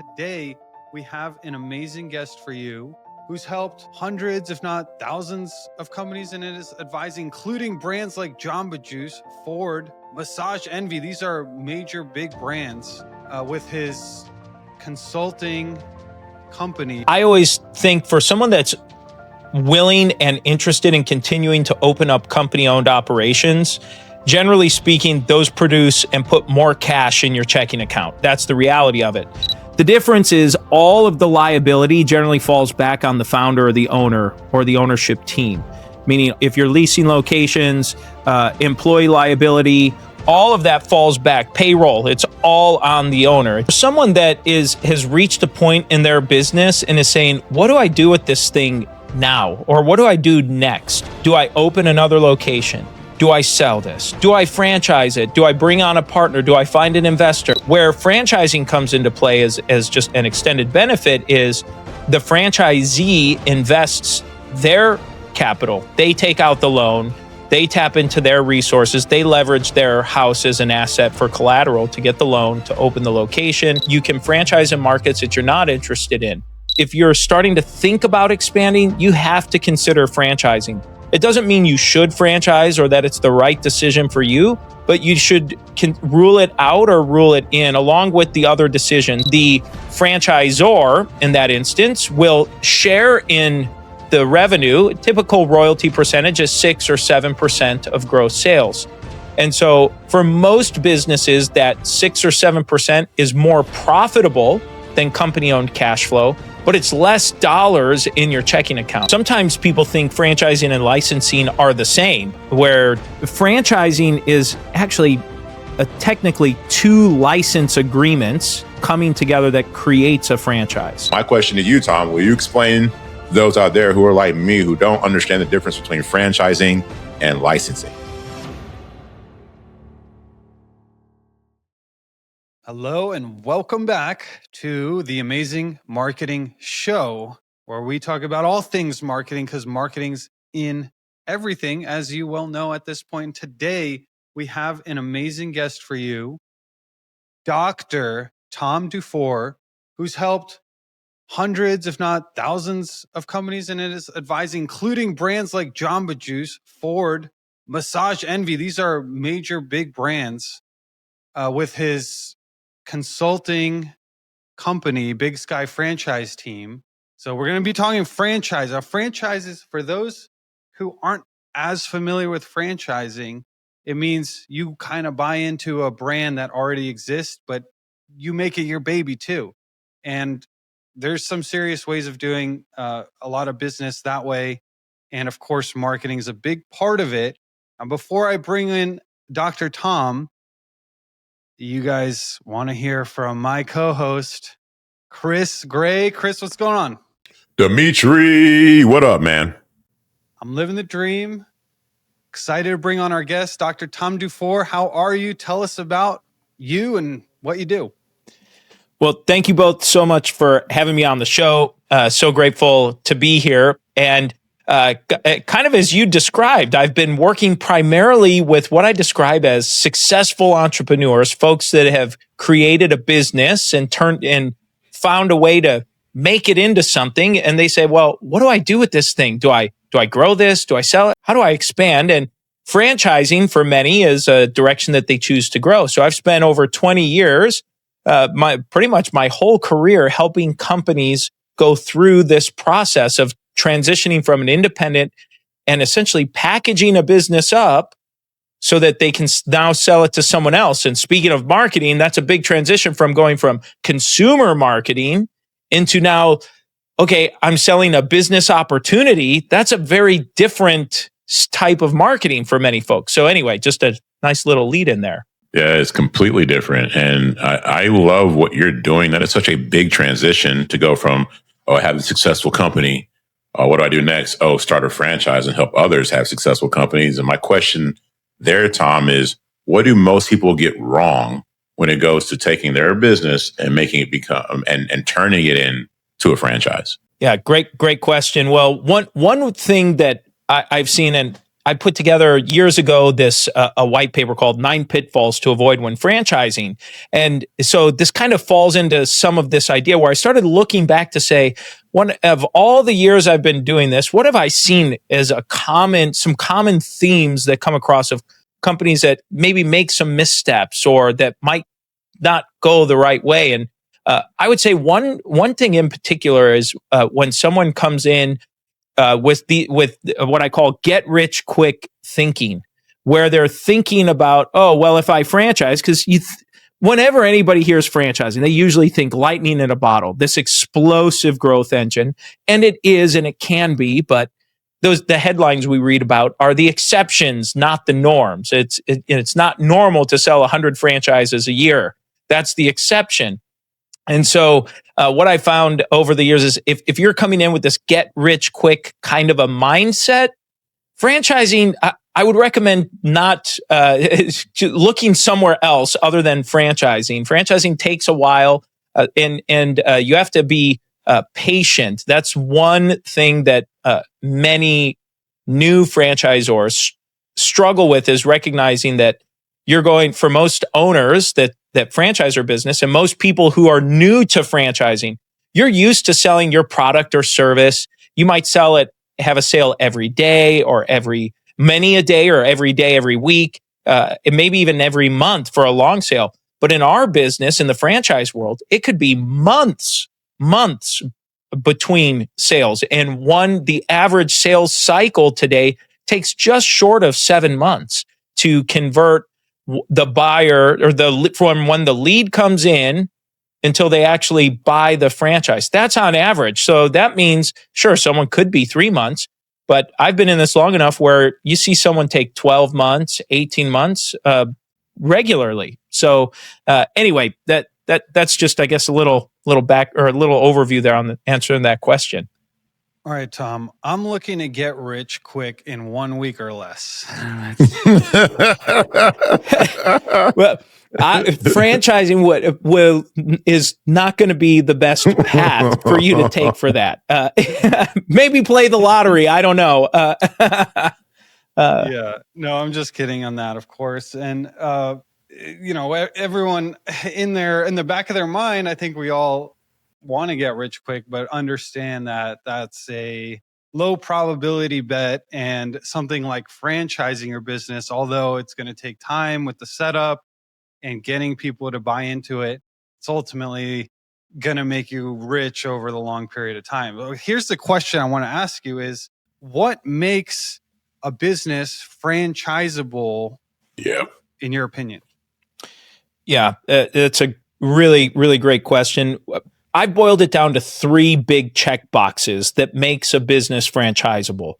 Today, we have an amazing guest for you who's helped hundreds, if not thousands, of companies and is advising, including brands like Jamba Juice, Ford, Massage Envy. These are major big brands with his consulting company. I always think for someone that's willing and interested in continuing to open up company-owned operations, generally speaking, those produce and put more cash in your checking account. That's the reality of it. The difference is all of the liability generally falls back on the founder or the owner or the ownership team. Meaning if you're leasing locations, employee liability, all of that falls back. Payroll, it's all on the owner. Someone that has reached a point in their business and is saying, what do I do with this thing now? Or what do I do next? Do I open another location? Do I sell this? Do I franchise it? Do I bring on a partner? Do I find an investor? Where franchising comes into play as just an extended benefit is the franchisee invests their capital. They take out the loan. They tap into their resources. They leverage their house as an asset for collateral to get the loan to open the location. You can franchise in markets that you're not interested in. If you're starting to think about expanding, you have to consider franchising. It doesn't mean you should franchise or that it's the right decision for you, but you should rule it out or rule it in along with the other decision. The franchisor, in that instance, will share in the revenue. Typical royalty percentage is 6 or 7% of gross sales. And so for most businesses, that 6 or 7% is more profitable than company-owned cash flow, but it's less dollars in your checking account. Sometimes people think franchising and licensing are the same, where franchising is actually technically two license agreements coming together that creates a franchise. My question to you, Tom, will you explain those out there who are like me, who don't understand the difference between franchising and licensing? Hello and welcome back to the Amazing Marketing Show, where we talk about all things marketing because marketing's in everything, as you well know at this point. Today, we have an amazing guest for you, Dr. Tom DuFore, who's helped hundreds, if not thousands, of companies and is advising, including brands like Jamba Juice, Ford, Massage Envy. These are major big brands with his consulting company, Big Sky Franchise Team. So we're going to be talking franchise. Now, franchises, for those who aren't as familiar with franchising, it means you kind of buy into a brand that already exists, but you make it your baby too. And there's some serious ways of doing a lot of business that way. And of course, marketing is a big part of it. And before I bring in Dr. Tom, you guys want to hear from my co-host, Chris Gray. Chris, what's going on? Dimitri, what up, man? I'm living the dream. Excited to bring on our guest, Dr. Tom DuFore. How are you? Tell us about you and what you do. Well, thank you both so much for having me on the show. So grateful to be here. And kind of as you described, I've been working primarily with what I describe as successful entrepreneurs, folks that have created a business and found a way to make it into something. And they say, well, what do I do with this thing? Do I grow this? Do I sell it? How do I expand? And franchising for many is a direction that they choose to grow. So I've spent over 20 years, pretty much my whole career, helping companies go through this process of transitioning from an independent and essentially packaging a business up so that they can now sell it to someone else. And speaking of marketing, that's a big transition from going from consumer marketing into now, okay, I'm selling a business opportunity. That's a very different type of marketing for many folks. So anyway, just a nice little lead in there. Yeah, it's completely different. And I love what you're doing. That is such a big transition to go from, oh, I have a successful company. What do I do next? Oh, start a franchise and help others have successful companies. And my question there, Tom, is what do most people get wrong when it goes to taking their business and making it become and turning it into a franchise? Yeah, great question. Well, one thing that I've seen, and I put together years ago this a white paper called 9 Pitfalls to Avoid When Franchising. And so this kind of falls into some of this idea where I started looking back to say, one of all the years I've been doing this, what have I seen as some common themes that come across of companies that maybe make some missteps or that might not go the right way? And I would say one thing in particular is when someone comes in with what I call get rich quick thinking, where they're thinking about, oh well, if I franchise, because whenever anybody hears franchising, they usually think lightning in a bottle, this explosive growth engine, and it is, and it can be, but the headlines we read about are the exceptions, not the norms. It's not normal to sell 100 franchises a year. That's the exception. And so what I found over the years is if you're coming in with this get rich quick kind of a mindset, franchising, I would recommend not looking somewhere else other than franchising. Franchising takes a while, and you have to be patient. That's one thing that many new franchisors struggle with, is recognizing that you're going, for most owners that franchise their business, and most people who are new to franchising, you're used to selling your product or service. You might have a sale every day, or many a day, or every day, every week, and maybe even every month for a long sale. But in our business, in the franchise world, it could be months between sales. And the average sales cycle today takes just short of 7 months to convert the buyer, or from when the lead comes in until they actually buy the franchise. That's on average. So that means, sure, someone could be 3 months, but I've been in this long enough where you see someone take 12 months, 18 months regularly. So anyway, that's just, I guess, a little back, or a little overview there on answering that question. All right, Tom, I'm looking to get rich quick in 1 week or less. Well, franchising is not going to be the best path for you to take for that. Maybe play the lottery. I don't know. Yeah, no, I'm just kidding on that, of course. And everyone in the back of their mind, I think we all want to get rich quick, but understand that that's a low probability bet. And something like franchising your business, although it's going to take time with the setup and getting people to buy into it, it's ultimately going to make you rich over the long period of time. Here's the question I want to ask you is, what makes a business franchisable, in your opinion? Yeah, it's a really, really great question. I boiled it down to 3 big check boxes that makes a business franchisable.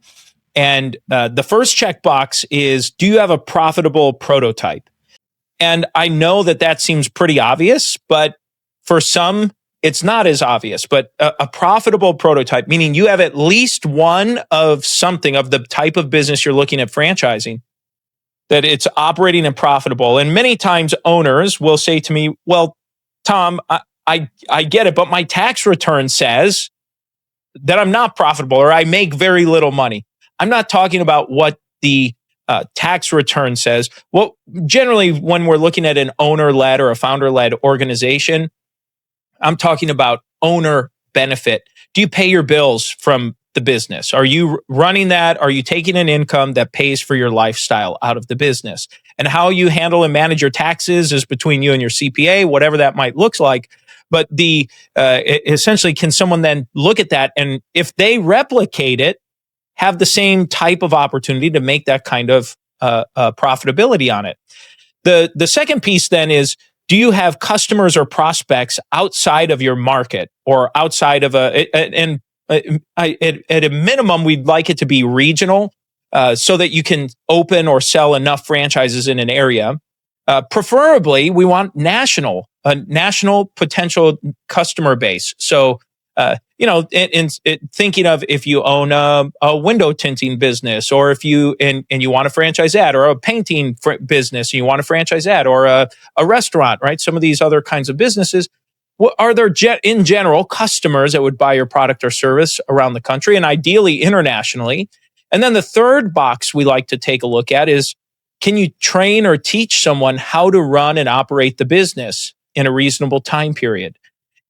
And the first checkbox is, do you have a profitable prototype? And I know that seems pretty obvious, but for some, it's not as obvious. But a profitable prototype, meaning you have at least one of something of the type of business you're looking at franchising, that it's operating and profitable. And many times owners will say to me, well, Tom, I get it, but my tax return says that I'm not profitable, or I make very little money. I'm not talking about what the tax return says. Well, generally, when we're looking at an owner-led or a founder-led organization, I'm talking about owner benefit. Do you pay your bills from the business? Are you running that? Are you taking an income that pays for your lifestyle out of the business? And how you handle and manage your taxes is between you and your CPA, whatever that might look like. But essentially, can someone then look at that, and if they replicate it, have the same type of opportunity to make that kind of profitability on it? The second piece then is, do you have customers or prospects outside of your market, or outside of at a minimum, we'd like it to be regional, so that you can open or sell enough franchises in an area. Preferably, we want a national potential customer base. So, thinking of, if you own a window tinting business, or if you and you want to franchise that, or a painting business and you want to franchise that, or a restaurant, right? Some of these other kinds of businesses. Are there in general customers that would buy your product or service around the country, and ideally internationally? And then the third box we like to take a look at is, can you train or teach someone how to run and operate the business in a reasonable time period?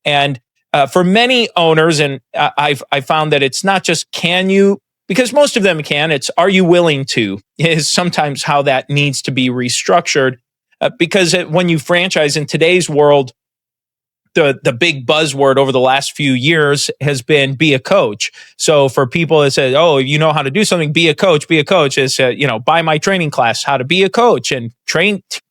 And for many owners, and I've found that it's not just can you, because most of them can, it's are you willing to, is sometimes how that needs to be restructured. Because when you franchise in today's world, the big buzzword over the last few years has been be a coach. So for people that say, oh, you know how to do something, be a coach, is, buy my training class, how to be a coach and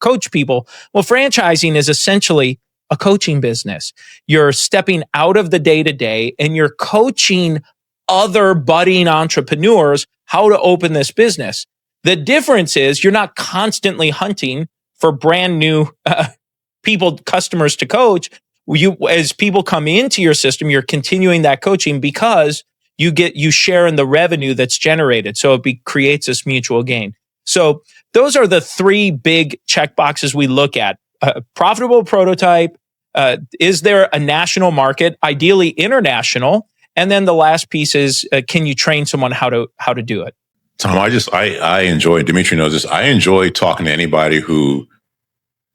coach people. Well, franchising is essentially a coaching business. You're stepping out of the day-to-day and you're coaching other budding entrepreneurs how to open this business. The difference is you're not constantly hunting for brand new customers to coach. As people come into your system, you're continuing that coaching because you share in the revenue that's generated. So it creates this mutual gain. So those are the three big check boxes we look at. Profitable prototype. Is there a national market? Ideally international. And then the last piece is, can you train someone how to do it? Tom, I enjoy, Dimitri knows this, I enjoy talking to anybody who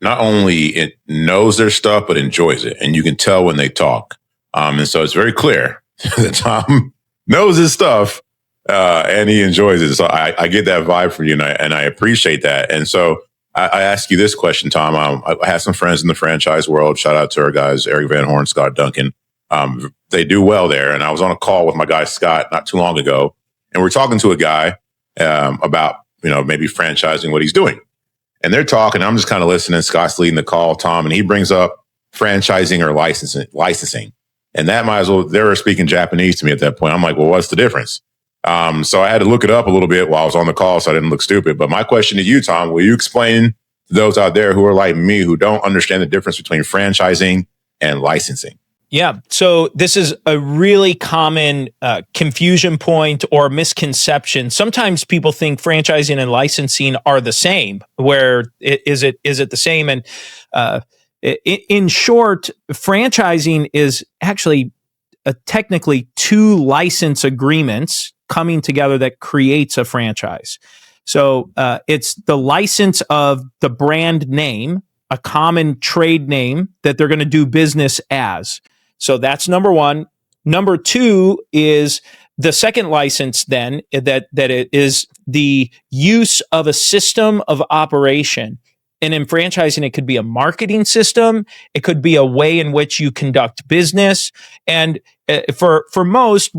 not only knows their stuff, but enjoys it. And you can tell when they talk. And so it's very clear that Tom knows his stuff and he enjoys it. So I get that vibe from you and I appreciate that. And so I ask you this question, Tom. I have some friends in the franchise world. Shout out to our guys, Eric Van Horn, Scott Duncan. They do well there. And I was on a call with my guy, Scott, not too long ago. And we're talking to a guy about, maybe franchising what he's doing. And they're talking, I'm just kind of listening. Scott's leading the call, Tom, and he brings up franchising or licensing. And that might as well, they were speaking Japanese to me at that point. I'm like, well, what's the difference? So I had to look it up a little bit while I was on the call so I didn't look stupid. But my question to you, Tom, will you explain to those out there who are like me, who don't understand the difference between franchising and licensing? Yeah. So this is a really common confusion point or misconception. Sometimes people think franchising and licensing are the same. Where is it the same? And in short, franchising is actually technically two license agreements coming together that creates a franchise. So it's the license of the brand name, a common trade name that they're going to do business as. So that's number one. Number two is the second license then, that it is the use of a system of operation. And in franchising, it could be a marketing system. It could be a way in which you conduct business. And for most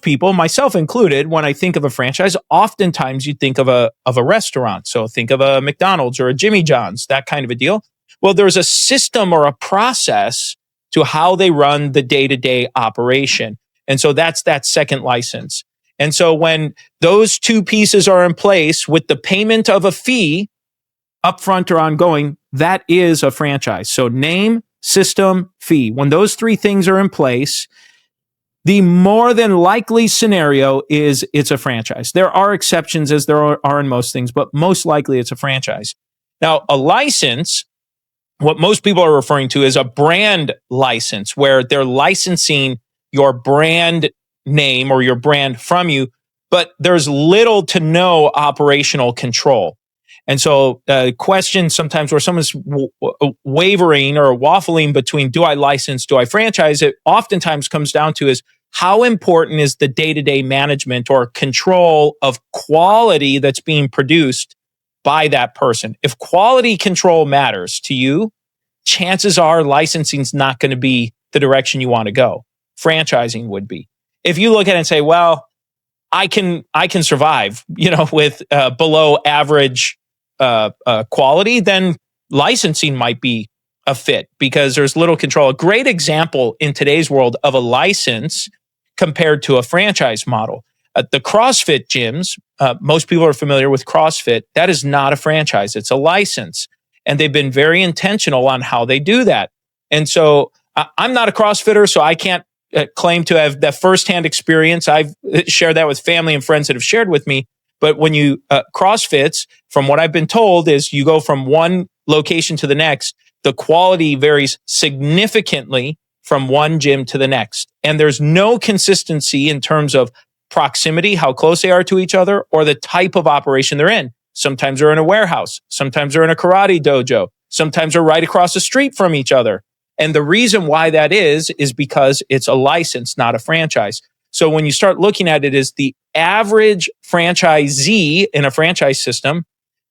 people, myself included, when I think of a franchise, oftentimes you think of a restaurant. So think of a McDonald's or a Jimmy John's, that kind of a deal. Well, there's a system or a process to how they run the day-to-day operation. And so that's that second license. And so when those two pieces are in place with the payment of a fee, upfront or ongoing, that is a franchise. So name, system, fee. When those three things are in place, the more than likely scenario is it's a franchise. There are exceptions, as there are in most things, but most likely it's a franchise. Now, a license, what most people are referring to is a brand license, where they're licensing your brand name or your brand from you, but there's little to no operational control. And so question sometimes where someone's wavering or waffling between do I license, do I franchise, it oftentimes comes down to is how important is the day-to-day management or control of quality that's being produced by that person. If quality control matters to you, chances are licensing's not going to be the direction you want to go. Franchising would be. If you look at it and say, well, I can survive, with below average quality, then licensing might be a fit because there's little control. A great example in today's world of a license compared to a franchise model. The CrossFit gyms, most people are familiar with CrossFit. That is not a franchise. It's a license. And they've been very intentional on how they do that. And so I'm not a CrossFitter, so I can't claim to have that firsthand experience. I've shared that with family and friends that have shared with me. But when you CrossFits, from what I've been told, is you go from one location to the next, the quality varies significantly from one gym to the next. And there's no consistency in terms of proximity, how close they are to each other, or the type of operation they're in. Sometimes they're in a warehouse. Sometimes they're in a karate dojo. Sometimes they're right across the street from each other. And the reason why that is because it's a license, not a franchise. So when you start looking at it as the average franchisee in a franchise system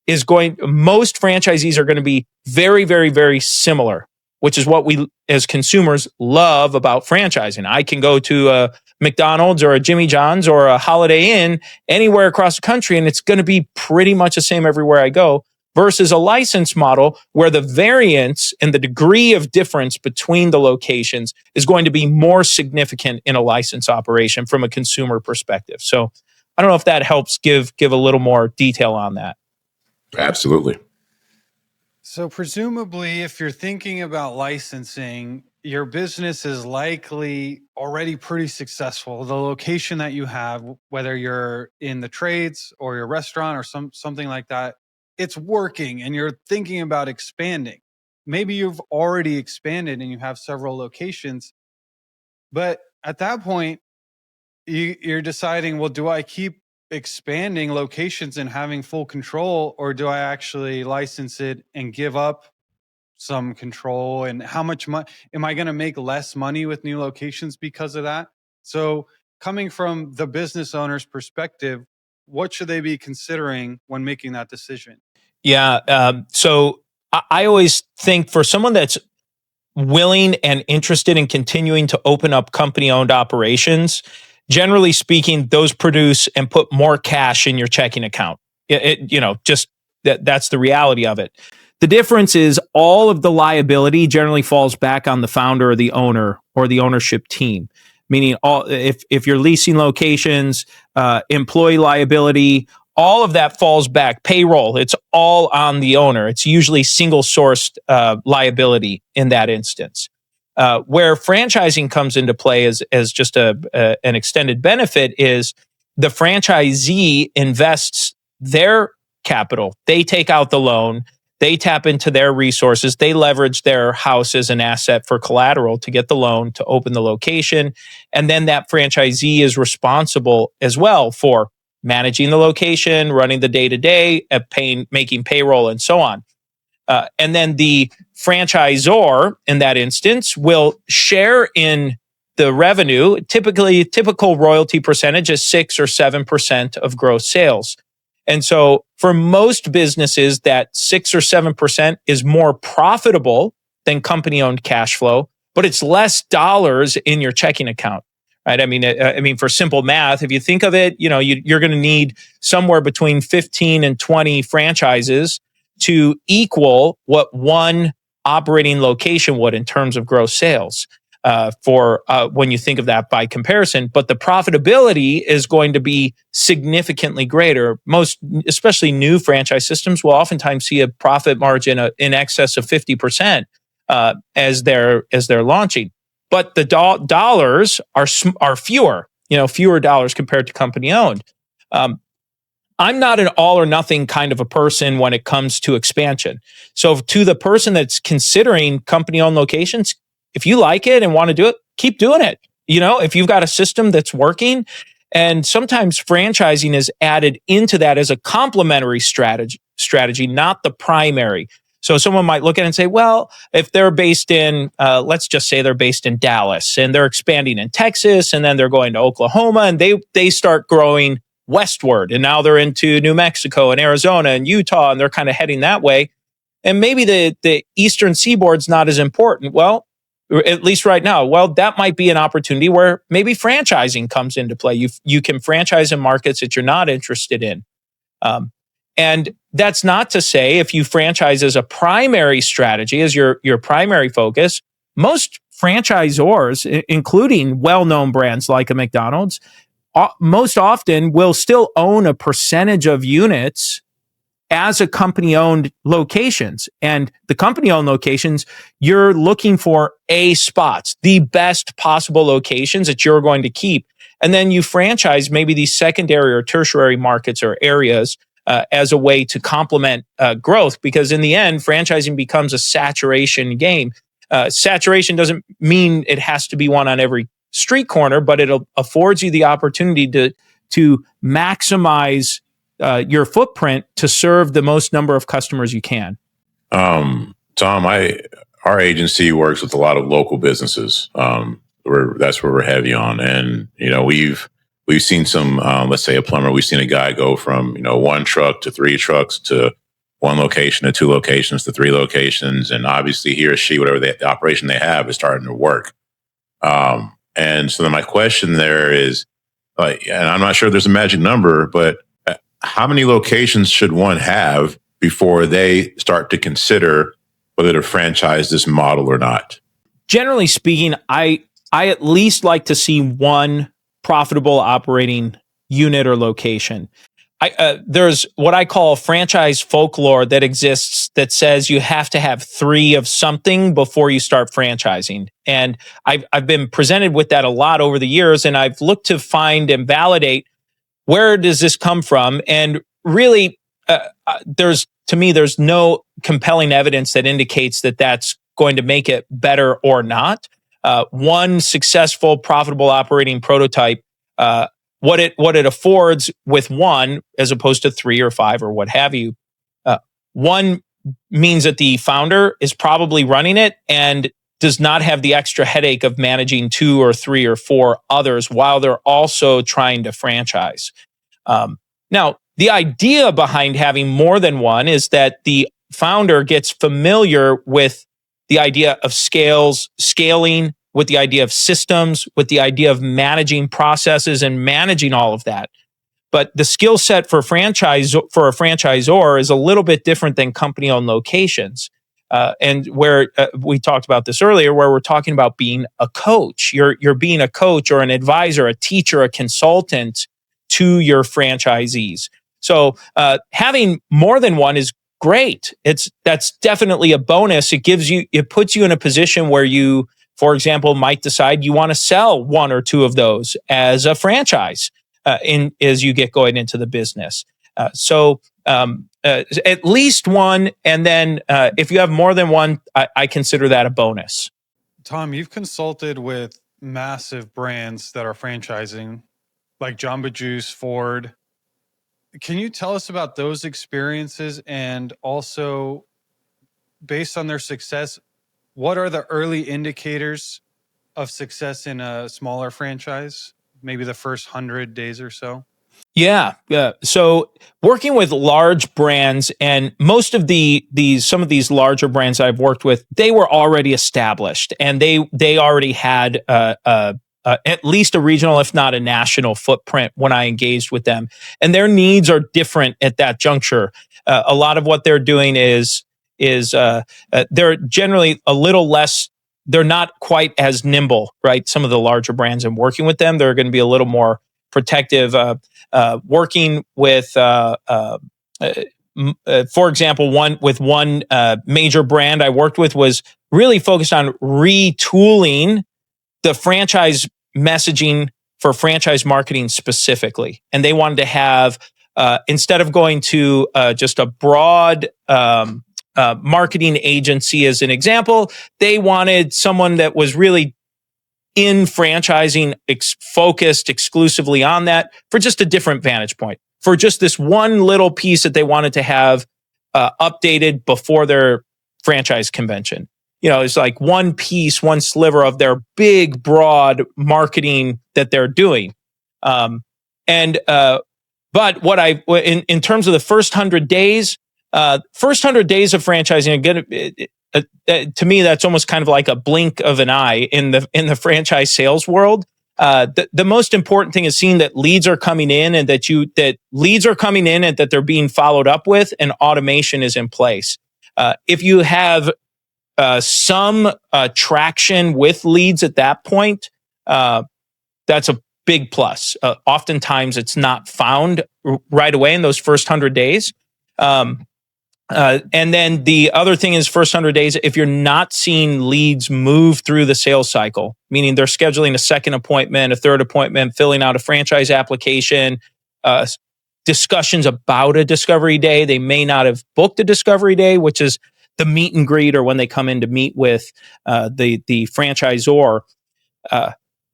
most franchisees are going to be very, very, very similar, which is what we as consumers love about franchising. I can go to a McDonald's or a Jimmy John's or a Holiday Inn anywhere across the country, and it's going to be pretty much the same everywhere I go, versus a license model where the variance and the degree of difference between the locations is going to be more significant in a license operation from a consumer perspective. So I don't know if that helps give a little more detail on that. Absolutely. So presumably, if you're thinking about licensing, your business is likely already pretty successful. The location that you have, whether you're in the trades or your restaurant or something like that, it's working and you're thinking about expanding. Maybe you've already expanded and you have several locations, but at that point, you're deciding, well, do I keep expanding locations and having full control, or do I actually license it and give up some control? And how much money am I going to make less money with new locations because of that? So coming from the business owner's perspective, what should they be considering when making that decision? Yeah. So I always think for someone that's willing and interested in continuing to open up company-owned operations, generally speaking, those produce and put more cash in your checking account. That's the reality of it. The difference is all of the liability generally falls back on the founder or the owner or the ownership team. Meaning, if you're leasing locations, employee liability, all of that falls back. Payroll, it's all on the owner. It's usually single-sourced liability in that instance. Where franchising comes into play as just an extended benefit is the franchisee invests their capital. They take out the loan. They tap into their resources. They leverage their house as an asset for collateral to get the loan to open the location. And then that franchisee is responsible as well for managing the location, running the day-to-day, making payroll, and so on. And then the franchisor, in that instance, will share in the revenue. Typical royalty percentage is 6 or 7% of gross sales. And so for most businesses, that 6 or 7% is more profitable than company-owned cash flow, but it's less dollars in your checking account. Right? I mean, for simple math, if you think of it, you're going to need somewhere between 15 and 20 franchises to equal what one operating location would in terms of gross sales. For when you think of that by comparison, but the profitability is going to be significantly greater. Most, especially new franchise systems, will oftentimes see a profit margin in excess of 50% as they're launching. But the dollars are fewer, fewer dollars compared to company owned. I'm not an all or nothing kind of a person when it comes to expansion. So to the person that's considering company owned locations, if you like it and want to do it, keep doing it. If you've got a system that's working, and sometimes franchising is added into that as a complementary strategy, not the primary. So someone might look at it and say, well, if they're based in, let's just say they're based in Dallas and they're expanding in Texas and then they're going to Oklahoma and they start growing westward and now they're into New Mexico and Arizona and Utah and they're kind of heading that way. And maybe the Eastern Seaboard's not as important. Well, at least right now, that might be an opportunity where maybe franchising comes into play. You can franchise in markets that you're not interested in. And that's not to say if you franchise as a primary strategy, as your primary focus, most franchisors, including well-known brands like a McDonald's, most often will still own a percentage of units as a company-owned locations. And the company-owned locations, you're looking for A spots, the best possible locations that you're going to keep. And then you franchise maybe these secondary or tertiary markets or areas as a way to complement growth. Because in the end, franchising becomes a saturation game. Saturation doesn't mean it has to be one on every street corner, but it affords you the opportunity to maximize your footprint to serve the most number of customers you can? Tom, our agency works with a lot of local businesses. That's where we're heavy on, and we've seen some. Let's say a plumber. We've seen a guy go from 1 truck to 3 trucks to 1 location to 2 locations to 3 locations, and obviously he or she, whatever the operation they have, is starting to work. And so then my question there is, and I'm not sure there's a magic number, but how many locations should one have before they start to consider whether to franchise this model or not? Generally speaking, I at least like to see 1 profitable operating unit or location. There's what I call franchise folklore that exists that says you have to have 3 of something before you start franchising. And I've been presented with that a lot over the years, and I've looked to find and validate where does this come from. And really, there's no compelling evidence that indicates that that's going to make it better or not. 1 successful, profitable operating prototype, what it affords with 1 as opposed to 3 or 5 or what have you. 1 means that the founder is probably running it and does not have the extra headache of managing 2 or 3 or 4 others while they're also trying to franchise. Now, the idea behind having more than 1 is that the founder gets familiar with the idea of scaling, with the idea of systems, with the idea of managing processes and managing all of that. But the skill set for a franchisor is a little bit different than company-owned locations. And where we talked about this earlier, where we're talking about being a coach. You're being a coach or an advisor, a teacher, a consultant to your franchisees. So having more than 1 is great. That's definitely a bonus. It puts you in a position where you, for example, might decide you want to sell 1 or 2 of those as a franchise as you get going into the business. So at least 1, and then if you have more than 1, I consider that a bonus. Tom, you've consulted with massive brands that are franchising, like Jamba Juice, Ford. Can you tell us about those experiences, and also, based on their success, what are the early indicators of success in a smaller franchise? Maybe the first 100 days or so? Yeah. So working with large brands, and most of some of these larger brands I've worked with, they were already established, and they already had at least a regional, if not a national footprint when I engaged with them. And their needs are different at that juncture. A lot of what they're doing is they're generally a little less, they're not quite as nimble, right? Some of the larger brands, and working with them, they're going to be a little more protective. Working with, for example, one major brand I worked with was really focused on retooling the franchise messaging for franchise marketing specifically. And they wanted to have, instead of going to just a broad marketing agency as an example, they wanted someone that was really in franchising, focused exclusively on that, for just a different vantage point, for just this one little piece that they wanted to have updated before their franchise convention. It's like one piece, one sliver of their big, broad marketing that they're doing. But what in terms of the first 100 days, of franchising, again, to me, that's almost kind of like a blink of an eye in the franchise sales world. The most important thing is seeing that leads are coming in, and that leads are coming in, and that they're being followed up with, and automation is in place. If you have some traction with leads at that point, that's a big plus. Oftentimes, it's not found right away in those first 100 days. And then the other thing is, first 100 days, if you're not seeing leads move through the sales cycle, meaning they're scheduling a second appointment, a third appointment, filling out a franchise application, discussions about a discovery day, they may not have booked a discovery day, which is the meet and greet, or when they come in to meet with the franchisor.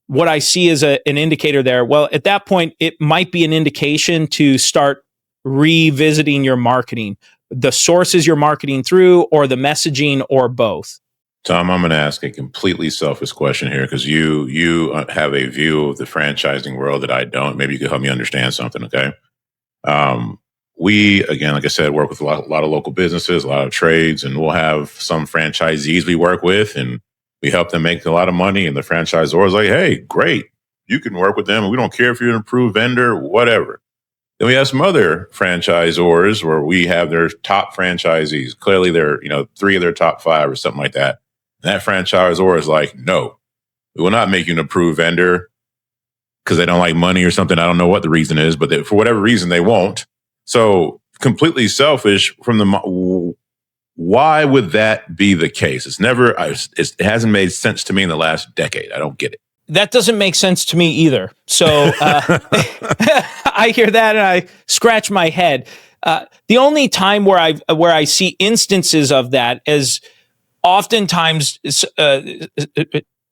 what I see as an indicator there, well, at that point, it might be an indication to start revisiting your marketing, the sources you're marketing through, or the messaging, or both. Tom, I'm going to ask a completely selfish question here because you have a view of the franchising world that I don't. Maybe you could help me understand something, okay? We, again, like I said, work with a lot of local businesses, a lot of trades, and we'll have some franchisees we work with, and we help them make a lot of money. And the franchisor is like, hey, great, you can work with them, and we don't care if you're an approved vendor, whatever. Then we have some other franchisors where we have their top franchisees. Clearly, they're 3 of their top 5 or something like that. And that franchisor is like, no, we will not make you an approved vendor because they don't like money or something. I don't know what the reason is, but for whatever reason, they won't. So completely selfish from the. Why would that be the case? It hasn't made sense to me in the last decade. I don't get it. That doesn't make sense to me either. So I hear that and I scratch my head. The only time where I see instances of that is oftentimes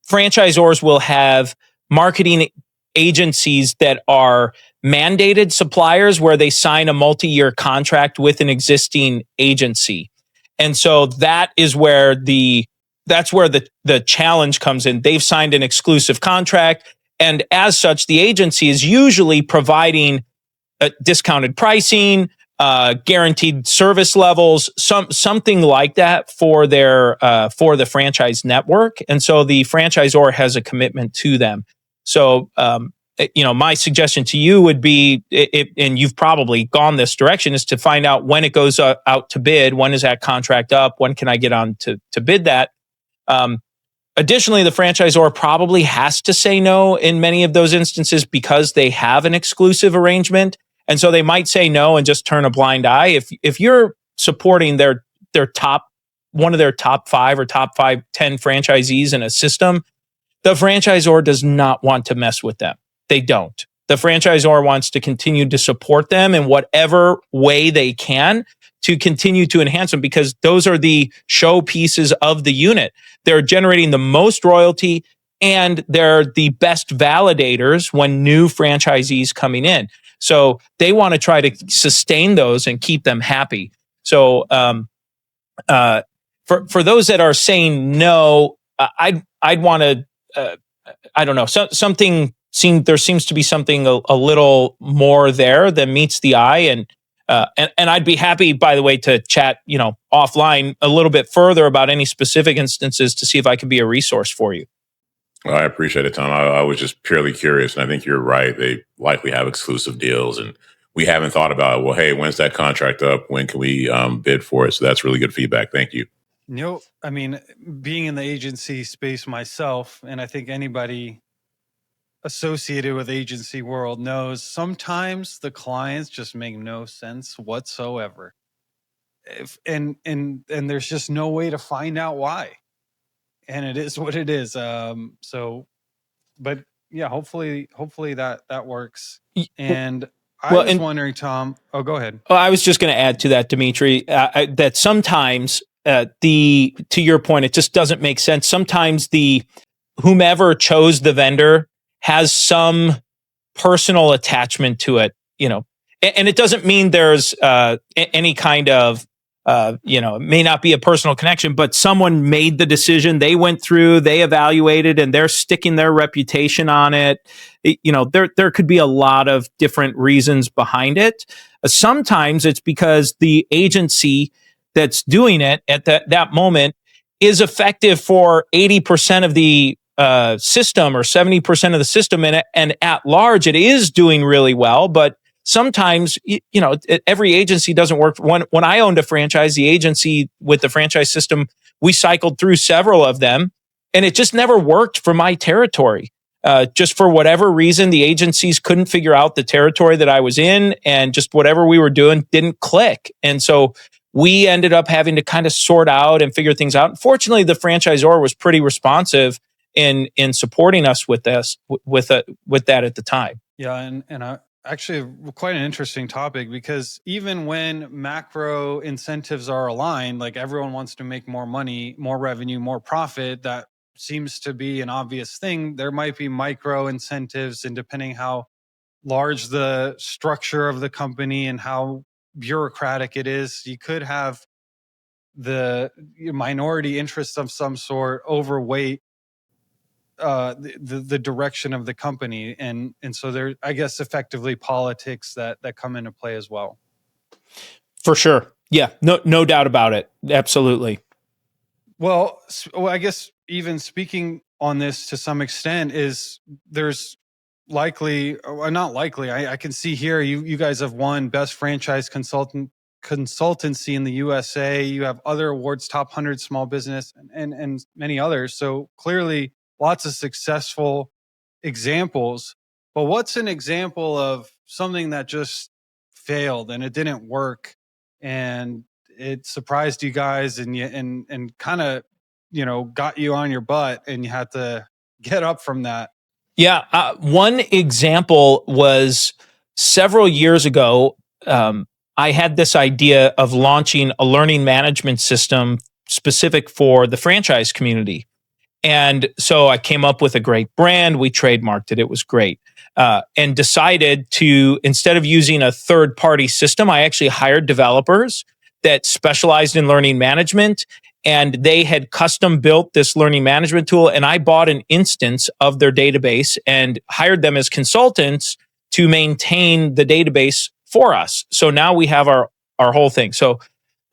franchisors will have marketing agencies that are mandated suppliers where they sign a multi-year contract with an existing agency. And so that's where the challenge comes in. They've signed an exclusive contract, and as such, the agency is usually providing discounted pricing, guaranteed service levels, something like that for the franchise network. And so the franchisor has a commitment to them. So, my suggestion to you would be, and you've probably gone this direction, is to find out when it goes out to bid. When is that contract up? When can I get on to bid that? Additionally, the franchisor probably has to say no in many of those instances because they have an exclusive arrangement. And so they might say no and just turn a blind eye. If you're supporting their one of their top 5 or top 10 franchisees in a system, the franchisor does not want to mess with them. They don't. The franchisor wants to continue to support them in whatever way they can to continue to enhance them, because those are the show pieces of the unit. They're generating the most royalty, and they're the best validators when new franchisees coming in. So they want to try to sustain those and keep them happy. So for those that are saying no, I'd want to, I don't know, there seems to be something a little more there that meets the eye. And I'd be happy, by the way, to chat, offline a little bit further about any specific instances to see if I can be a resource for you. Well, I appreciate it, Tom. I was just purely curious, and I think you're right. They likely have exclusive deals, and we haven't thought about, well, hey, when's that contract up? When can we bid for it? So that's really good feedback. Thank you. I mean, being in the agency space myself, and I think anybody associated with agency world knows, sometimes the clients just make no sense whatsoever. And there's just no way to find out why. And it is what it is. But yeah, hopefully that works. And I was wondering, Tom. Oh, go ahead. I was just going to add to that, Dimitri, that sometimes to your point, it just doesn't make sense. Sometimes whomever chose the vendor has some personal attachment to it, and it doesn't mean there's any kind of it may not be a personal connection, but someone made the decision. They went through, they evaluated, and they're sticking their reputation on it. There could be a lot of different reasons behind it. Sometimes it's because the agency that's doing it at that moment is effective for 80% of the system or 70% of the system, and at large, it is doing really well, but sometimes, every agency doesn't work. When I owned a franchise, the agency with the franchise system, we cycled through several of them, and it just never worked for my territory. Just for whatever reason, the agencies couldn't figure out the territory that I was in, and just whatever we were doing didn't click. And so we ended up having to kind of sort out and figure things out. Fortunately, the franchisor was pretty responsive in supporting us with this, with that at the time. Yeah, and actually quite an interesting topic, because even when macro incentives are aligned, like everyone wants to make more money, more revenue, more profit, that seems to be an obvious thing. There might be micro incentives, and depending how large the structure of the company and how bureaucratic it is, you could have the minority interest of some sort overweight the direction of the company, and so there, I guess, effectively politics that come into play as well. For sure, yeah, no doubt about it, absolutely. Well, I guess even speaking on this to some extent is there's likely, or not likely, I can see here you guys have won best franchise consultancy in the USA. You have other awards, top 100 small business, and many others. So clearly lots of successful examples. But what's an example of something that just failed and it didn't work and it surprised you guys and you and kind of, got you on your butt and you had to get up from that? Yeah, one example was several years ago. I had this idea of launching a learning management system specific for the franchise community. And so I came up with a great brand. We trademarked it. It was great. And decided to, instead of using a third-party system, I actually hired developers that specialized in learning management. And they had custom built this learning management tool. And I bought an instance of their database and hired them as consultants to maintain the database for us. So now we have our whole thing. So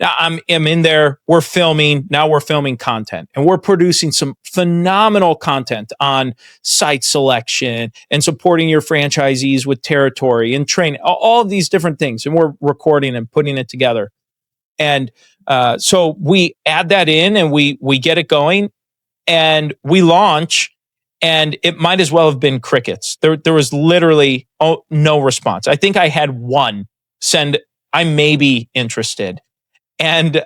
I'm in there, we're filming content, and we're producing some phenomenal content on site selection and supporting your franchisees with territory and training, all of these different things. And we're recording and putting it together. And so we add that in and we get it going and we launch, and it might as well have been crickets. There was literally no response. I think I had one send, I may be interested. And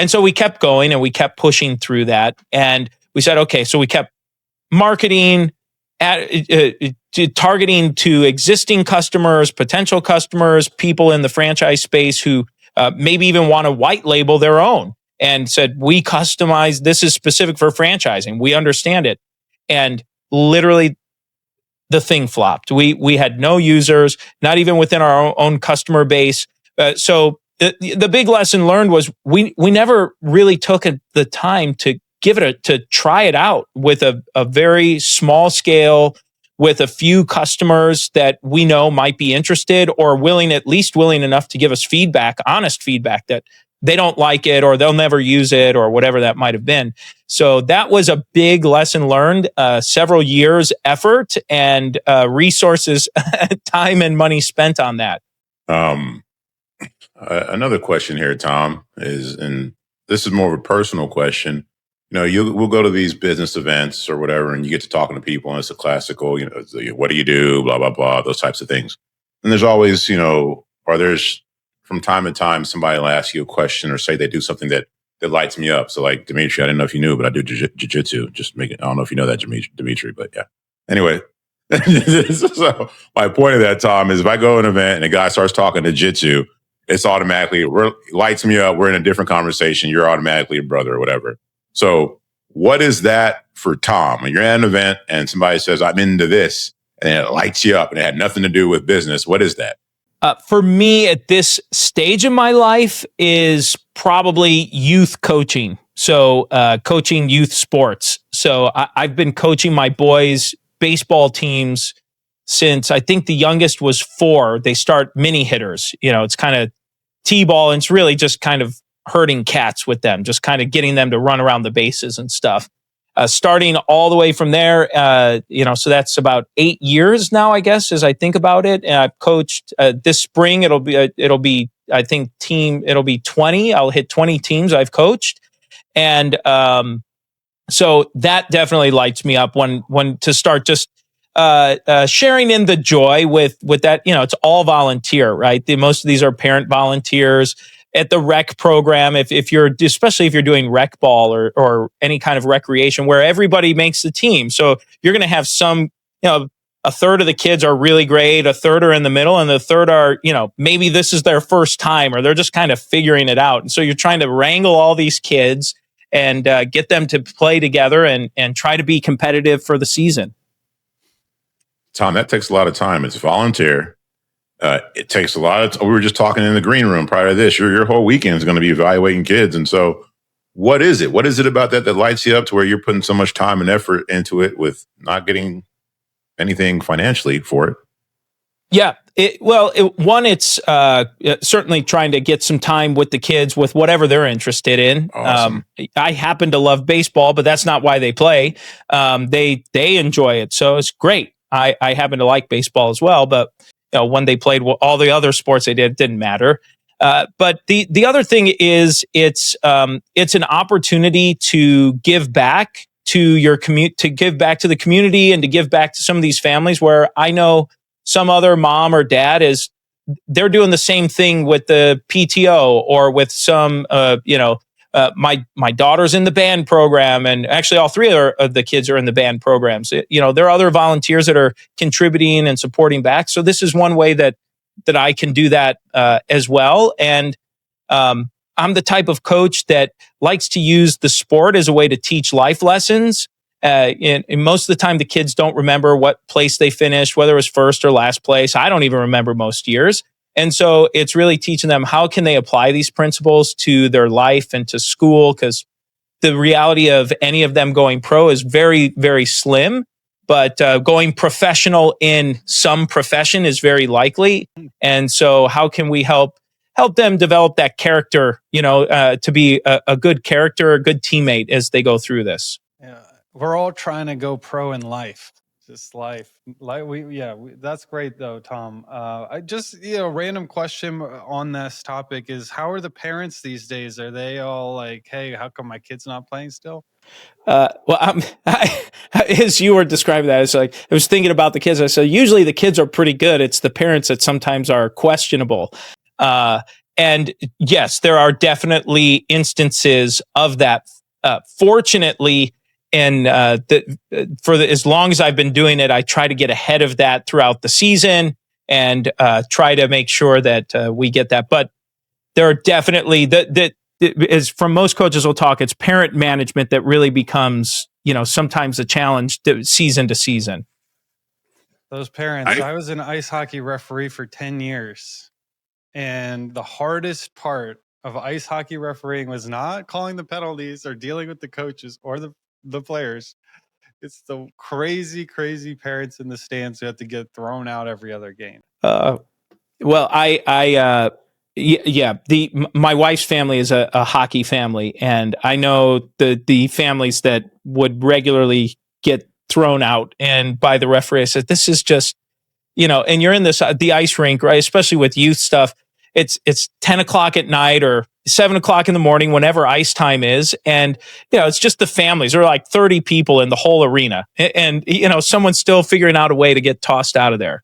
so we kept going and we kept pushing through that. And we said, okay, so we kept marketing, targeting to existing customers, potential customers, people in the franchise space who maybe even want to white label their own, and said, we customize, this is specific for franchising. We understand it. And literally the thing flopped. We had no users, not even within our own customer base. So the big lesson learned was we never really took the time to give it to try it out with a very small scale, with a few customers that we know might be interested or at least willing enough to give us feedback, honest feedback, that they don't like it or they'll never use it or whatever that might have been. So that was a big lesson learned, several years effort and resources, time and money spent on that. Another question here, Tom, and this is more of a personal question. We'll go to these business events or whatever, and you get to talking to people, and it's a classical, what do you do, blah, blah, blah, those types of things. And there's always, or there's from time to time, somebody will ask you a question or say they do something that lights me up. So like, Dimitri, I didn't know if you knew, but I do jiu-jitsu. I don't know if you know that, Dimitri, but yeah. Anyway, so my point of that, Tom, is if I go to an event and a guy starts talking to jiu-jitsu, it's automatically lights me up. We're in a different conversation. You're automatically a brother or whatever. So what is that for Tom? When you're at an event and somebody says, I'm into this, and it lights you up and it had nothing to do with business, what is that? For me at this stage of my life is probably youth coaching. So coaching youth sports. So I've been coaching my boys' baseball teams since I think the youngest was 4. They start mini hitters. It's kind of T-ball, and it's really just kind of herding cats with them, just kind of getting them to run around the bases and stuff. Starting all the way from there, so that's about 8 years now, I guess, as I think about it. And I've coached this spring. It'll be I think it'll be 20. I'll hit 20 teams I've coached, and so that definitely lights me up when to start just sharing in the joy with that. It's all volunteer, right? Most of these are parent volunteers. At the rec program, especially if you're doing rec ball or any kind of recreation where everybody makes the team. So you're going to have some, a third of the kids are really great, a third are in the middle, and the third are, maybe this is their first time or they're just kind of figuring it out. And so you're trying to wrangle all these kids and get them to play together and try to be competitive for the season. Tom, that takes a lot of time. It's volunteer. It takes a lot of. We were just talking in the green room prior to this. Your whole weekend is going to be evaluating kids, and so what is it? What is it about that lights you up to where you're putting so much time and effort into it with not getting anything financially for it? Yeah. It's certainly trying to get some time with the kids with whatever they're interested in. Awesome. I happen to love baseball, but that's not why they play. They enjoy it, so it's great. I happen to like baseball as well, but when they played all the other sports they did, it didn't matter. But the other thing is it's an opportunity to give back to your to give back to the community and to give back to some of these families where I know some other mom or dad they're doing the same thing with the PTO or with some, my daughter's in the band program, and actually all three of the kids are in the band programs. There are other volunteers that are contributing and supporting back. So this is one way that I can do that as well. And I'm the type of coach that likes to use the sport as a way to teach life lessons. And most of the time, the kids don't remember what place they finished, whether it was first or last place. I don't even remember most years. And so it's really teaching them how can they apply these principles to their life and to school, because the reality of any of them going pro is very, very slim. But going professional in some profession is very likely. And so how can we help them develop that character, to be a good character, a good teammate as they go through this? Yeah. We're all trying to go pro in life, just life. That's great though, Tom. I just, random question on this topic is, how are the parents these days? Are they all like, hey, how come my kid's not playing still? As you were describing that, it's like I was thinking about the kids. I said, usually the kids are pretty good. It's the parents that sometimes are questionable. And yes, there are definitely instances of that. Fortunately, and as long as I've been doing it, I try to get ahead of that throughout the season and try to make sure that we get that. But there are definitely as from most coaches will talk, it's parent management that really becomes, sometimes a challenge season to season. Those parents, I was an ice hockey referee for 10 years. And the hardest part of ice hockey refereeing was not calling the penalties or dealing with the coaches or the players. It's the crazy, crazy parents in the stands who have to get thrown out every other game. My wife's family is a hockey family, and I know the families that would regularly get thrown out and by the referee. I said, this is just, and you're in the ice rink, right? Especially with youth stuff. It's 10 o'clock at night or 7 o'clock in the morning, whenever ice time is. And, it's just the families. There are like 30 people in the whole arena. And someone's still figuring out a way to get tossed out of there.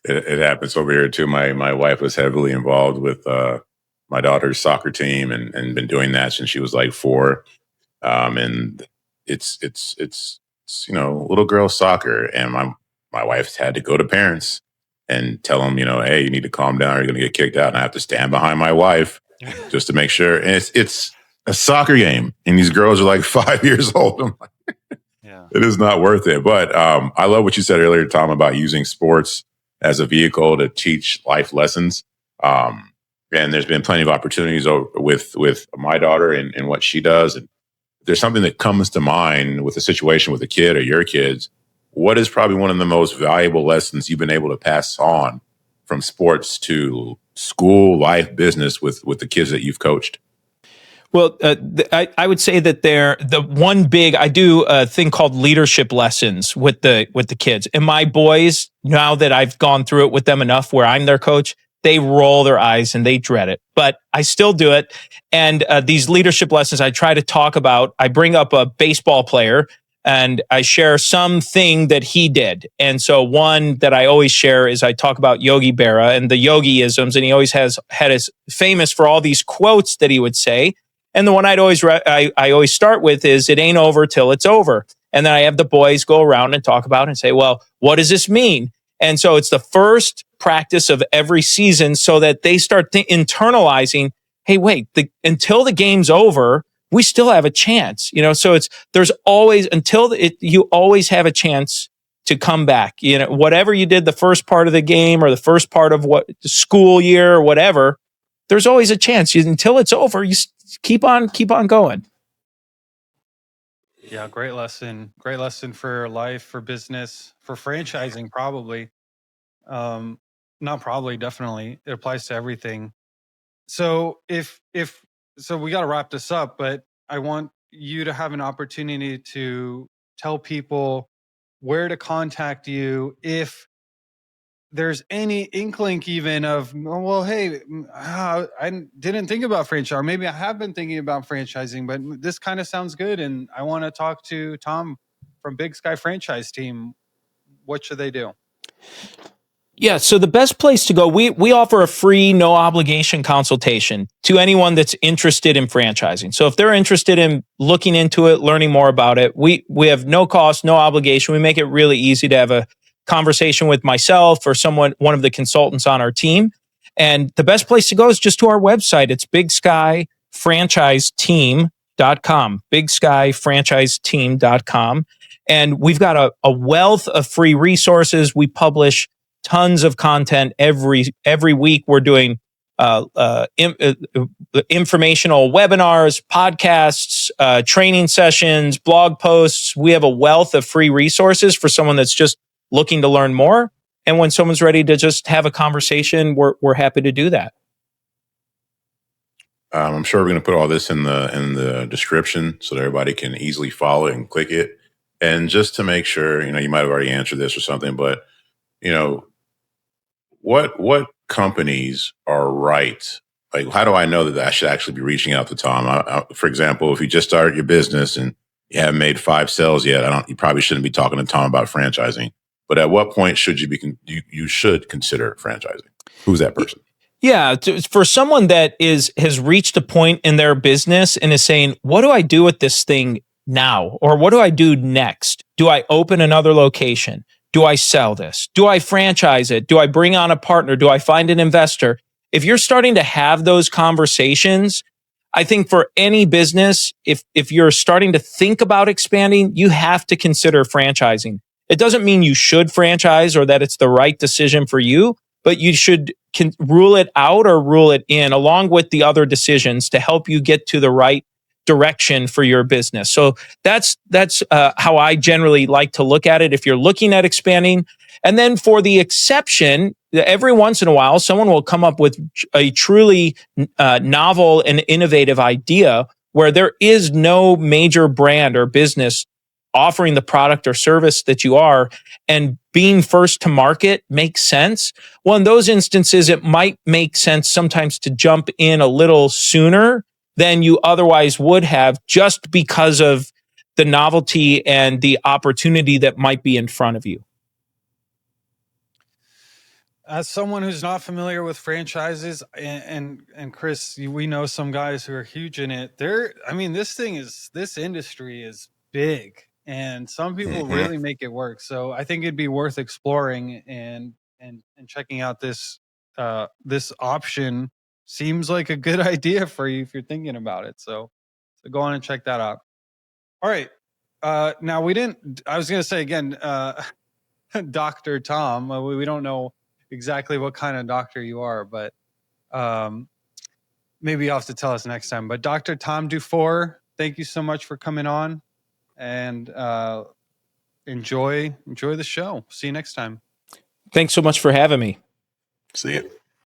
It happens over here too. My wife was heavily involved with my daughter's soccer team and been doing that since she was like 4. And it's little girl soccer. And my wife's had to go to parents and tell them, hey, you need to calm down or you're going to get kicked out. And I have to stand behind my wife just to make sure. And it's a soccer game. And these girls are like 5 years old. I'm like, yeah, it is not worth it. But I love what you said earlier, Tom, about using sports as a vehicle to teach life lessons. And there's been plenty of opportunities with my daughter and what she does. And if there's something that comes to mind with a situation with a kid or your kids, what is probably one of the most valuable lessons you've been able to pass on from sports to school, life, business with the kids that you've coached? Well, I would say that I do a thing called leadership lessons with the kids. And my boys, now that I've gone through it with them enough where I'm their coach, they roll their eyes and they dread it. But I still do it. And these leadership lessons I try to talk about, I bring up a baseball player and I share something that he did. And so one that I always share is I talk about Yogi Berra and the yogi-isms. And he always had his famous for all these quotes that he would say. And the one I always start with is, it ain't over till it's over. And then I have the boys go around and talk about it and say, well, what does this mean? And so it's the first practice of every season so that they start internalizing, hey, wait, until the game's over, we still have a chance, so there's always, you always have a chance to come back, whatever you did the first part of the game or the first part of what the school year or whatever, there's always a chance. Until it's over, you keep on going. Yeah, great lesson. Great lesson for life, for business, for franchising, probably. Not probably, definitely. It applies to everything. So so we got to wrap this up, but I want you to have an opportunity to tell people where to contact you if there's any inkling even of, well, hey, I didn't think about franchise, or maybe I have been thinking about franchising, but this kind of sounds good, and I want to talk to Tom from Big Sky Franchise Team. What should they do? Yeah, so the best place to go, we offer a free, no obligation consultation to anyone that's interested in franchising. So if they're interested in looking into it, learning more about it, we have no cost, no obligation. We make it really easy to have a conversation with myself or one of the consultants on our team. And the best place to go is just to our website. It's bigskyfranchiseteam.com, bigskyfranchiseteam.com. And we've got a wealth of free resources. We publish tons of content every week. We're doing informational webinars, podcasts, training sessions, blog posts. We have a wealth of free resources for someone that's just looking to learn more. And when someone's ready to just have a conversation, we're happy to do that. I'm sure we're going to put all this in the description so that everybody can easily follow it and click it. And just to make sure, you might have already answered this or something, but what companies are right? Like, how do I know that I should actually be reaching out to Tom? For example, if you just started your business and you haven't made 5 sales yet, you probably shouldn't be talking to Tom about franchising. But at what point should you should consider franchising? Who's that person? Yeah, for someone that has reached a point in their business and is saying, what do I do with this thing now? Or what do I do next? Do I open another location? Do I sell this? Do I franchise it? Do I bring on a partner? Do I find an investor? If you're starting to have those conversations, I think for any business, if you're starting to think about expanding, you have to consider franchising. It doesn't mean you should franchise or that it's the right decision for you, but you should rule it out or rule it in along with the other decisions to help you get to the right direction for your business. So that's how I generally like to look at it if you're looking at expanding. And then for the exception, every once in a while, someone will come up with a truly novel and innovative idea where there is no major brand or business offering the product or service that you are, and being first to market makes sense. Well, in those instances, it might make sense sometimes to jump in a little sooner than you otherwise would have, just because of the novelty and the opportunity that might be in front of you. As someone who's not familiar with franchises, and Chris, we know some guys who are huge in it. This industry is big, and some people really make it work. So I think it'd be worth exploring and checking out this option. Seems like a good idea for you if you're thinking about it. So go on and check that out. All right. Now I was going to say again, Dr. Tom, we don't know exactly what kind of doctor you are, but maybe you'll have to tell us next time. But Dr. Tom DuFore, thank you so much for coming on, and enjoy the show. See you next time. Thanks so much for having me. See you.